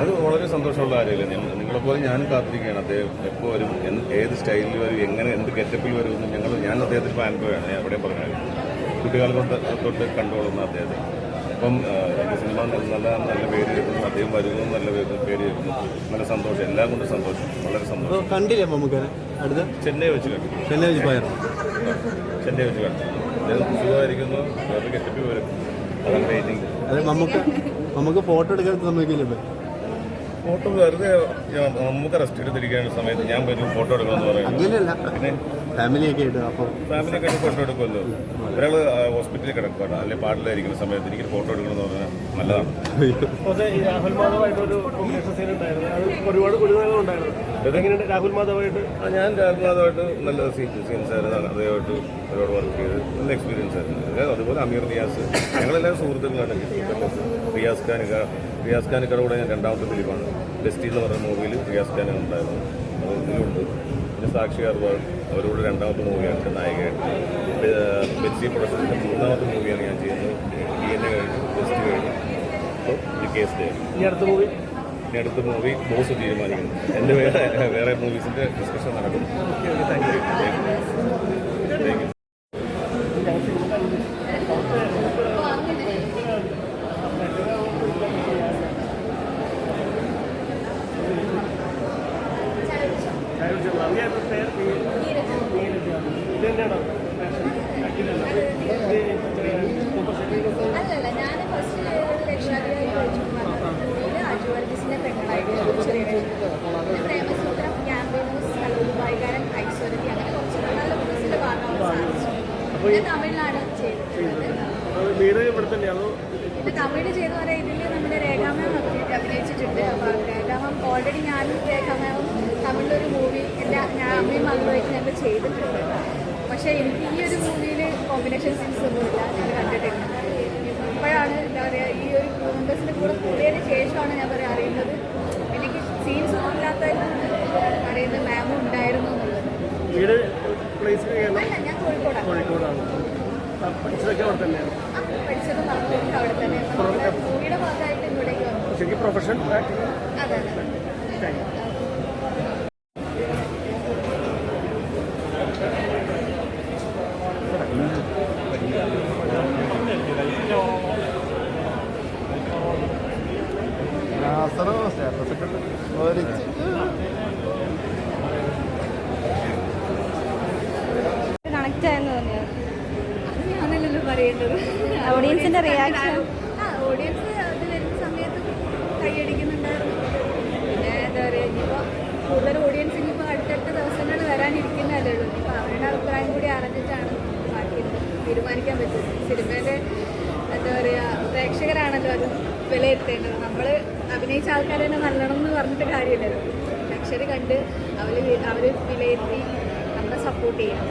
അത് വളരെ സന്തോഷമുള്ള കാര്യമല്ലേ. നിങ്ങളെപ്പോലെ ഞാനും കാത്തിരിക്കുകയാണ്. അദ്ദേഹം എപ്പോൾ വരും, ഏത് സ്റ്റൈലിൽ വരും, എങ്ങനെ എന്ത് ഗെറ്റപ്പിൽ വരുമെന്ന് ഞാൻ അദ്ദേഹത്തിന് ഫാൻ ബോയാണ്. ഞാൻ എവിടെയും പറഞ്ഞത് കുട്ടികൾ തൊട്ട് കണ്ടുകൊള്ളുന്ന അദ്ദേഹത്തെ. അപ്പം എൻ്റെ സിനിമ നല്ല പേര് കേൾക്കുന്നു, അദ്ദേഹം വരുന്നു നല്ല പേര് കേൾക്കുന്നു. നല്ല സന്തോഷം, എല്ലാം കൊണ്ടും സന്തോഷം, വളരെ സന്തോഷം. കണ്ടില്ലേ നമുക്ക് അടുത്ത ചെന്നൈ വെച്ച് കണ്ടു. ചെന്നൈ വെച്ച് പോയായിരുന്നു. ചെന്നൈ വെച്ച് കണ്ടു. അദ്ദേഹം സുഖമായിരിക്കുന്നു, വേറെ ഗെറ്റപ്പിൽ വരും. അതാണ് വെയിറ്റിംഗ്. അത് നമുക്ക് ഫോട്ടോ എടുക്കാൻ സമ്മതിക്കില്ലേ? ഫോട്ടോ വെറുതെ നമുക്ക് റെസ്റ്റ് എടുത്തിരിക്കുന്ന സമയത്ത് ഞാൻ വരും ഫോട്ടോ എടുക്കണമെന്ന് പറയും. അങ്ങനെയല്ല, പിന്നെ ഫാമിലിയൊക്കെ ആയിട്ട്. അപ്പോൾ ഫാമിലിയൊക്കെ ആയിട്ട് ഫോട്ടോ എടുക്കുമല്ലോ. ഒരാൾ ഹോസ്പിറ്റലിൽ കിടക്കുകയാണ്, അല്ലെങ്കിൽ പാട്ടിലായിരിക്കുന്ന സമയത്ത് എനിക്ക് ഫോട്ടോ എടുക്കണമെന്ന് പറഞ്ഞാൽ നല്ലതാണ്. രാഹുൽ മാധവായിട്ടൊരു സീൻ ഉണ്ടായിരുന്നു, അത് ഒരുപാട് ഉണ്ടായിരുന്നു. രാഹുൽ മാധവായിട്ട് ഞാൻ രാഹുൽ മാധവായിട്ട് നല്ല സീൻസ് ആയിരുന്നു. അദ്ദേഹമായിട്ട് ഒരുപാട് വർക്ക് ചെയ്ത് നല്ല എക്സ്പീരിയൻസ് ആയിരുന്നു. അതുപോലെ അമീർ റിയാസ്, ഞങ്ങളെല്ലാവരും സുഹൃത്തുക്കളാണ്. റിയാസ് ഖാനിക്കയുടെ കൂടെ ഞാൻ രണ്ടാമത്തെ ഫിലിമാണ് ഡെസ്റ്റി എന്ന് പറയുന്ന മൂവിയിൽ റിയാസ് ഖാൻ ഉണ്ടായിരുന്നു. അത് ഇതിലുണ്ട്. പിന്നെ സാക്ഷി അർവാൾ അവരോട് രണ്ടാമത്തെ മൂവിയാണ് നായികയായിട്ട്. ബെറ്റ്സി പ്രൊഡക്ഷൻ്റെ മൂന്നാമത്തെ മൂവിയാണ് ഞാൻ ചെയ്യുന്നത്. DNA കഴിഞ്ഞു, ഡെസ്റ്റി കഴിഞ്ഞു. അപ്പോൾ ഈ കേസ് ഡേ ഇനി അടുത്ത മൂവി ബോസ് തീരുമാനിക്കുന്നു. എൻ്റെ വേറെ മൂവീസിൻ്റെ ഡിസ്കഷൻ നടക്കും. Thank you. അല്ലല്ല, ഞാൻ ഫസ്റ്റ് രക്ഷാധികാരി അജുവർഗീസിന്റെ പെങ്ങളായിട്ട് ചെറിയ പ്രേമസൂത്രം, ക്യാമ്പസ്, വൈകാരൻ, ഐശ്വര്യ, അങ്ങനെ കുറച്ച് നല്ല മൂവീസിന്റെ ഭാഗമാവാൻ സാധിച്ചു. പിന്നെ തമിഴിലാണ് ചെയ്തിട്ടുള്ളത്. പിന്നെ തമിഴ് ചെയ്തെന്ന് പറയാം, ഇതിൽ നമ്മുടെ രേഖാമാം അഭിനയിച്ചിട്ടുണ്ട്. അപ്പോൾ രേഖാമാം ഓൾറെഡി ഞാനും രേഖാമാവും തമിഴിലൊരു മൂവി ഞാൻ അമ്മയും മകളുമായിട്ട് ഞങ്ങൾ ചെയ്തിട്ടുണ്ട്. പക്ഷേ എനിക്ക് ഈ ഒരു മൂവിയിൽ കോമ്പിനേഷൻ സീൻസ് ഒന്നുമില്ല, ഞാൻ കണ്ടിട്ടില്ല. ഇപ്പോഴാണ് എന്താ പറയുക, ഈ ഒരു ക്രൂ മെമ്പേഴ്സിൻ്റെ കൂടെ കൂടിയതിന് ശേഷമാണ് ഞാൻ പറയാൻ അറിയുന്നത് എനിക്ക് സീൻസ് ഒന്നും ഇല്ലാത്തതിന് അറിയുന്നത് മാമും ഉണ്ടായിരുന്നു എന്നുള്ളത്. അല്ല, ഞാൻ കോഴിക്കോടാണ് പഠിച്ചതും നടന്നതൊക്കെ അവിടെ തന്നെ. മൂവിയുടെ ഭാഗമായിട്ട് ഇങ്ങോട്ടേക്ക് വന്നു. പ്രൊഫഷൻ അതെ അതെ. കണക്റ്റ് ആയെന്ന് തോന്നിയത് അത് ഞാനല്ലല്ലോ പറയേണ്ടത്. ഓഡിയൻസിന്റെ റിയാക്ഷൻ. ഓഡിയൻസ് അത് വരുന്ന സമയത്ത് കൈയടിക്കുന്നുണ്ടായിരുന്നു. പിന്നെ എന്താ പറയുക, ഇനിയിപ്പോൾ കൂടുതൽ ഓഡിയൻസ് ഇനിയിപ്പോൾ അടുത്തടുത്ത ദിവസങ്ങളിൽ വരാനിരിക്കുന്നതല്ലേ ഉള്ളൂ. ഇനിയിപ്പോൾ അവരുടെ അഭിപ്രായം കൂടി അറിഞ്ഞിട്ടാണ് ബാക്കി തീരുമാനിക്കാൻ പറ്റും. സിനിമേൻ്റെ എന്താ പറയുക, പ്രേക്ഷകരാണല്ലോ അത് വിലയിരുത്തേണ്ടത്. നമ്മൾ അഭിനയിച്ച ആൾക്കാർ തന്നെ നല്ലണം എന്ന് പറഞ്ഞിട്ട് കാര്യമില്ലല്ലോ. പ്രേക്ഷകർ കണ്ട് അവർ വിലയിരുത്തി നമ്മളെ സപ്പോർട്ട് ചെയ്യണം.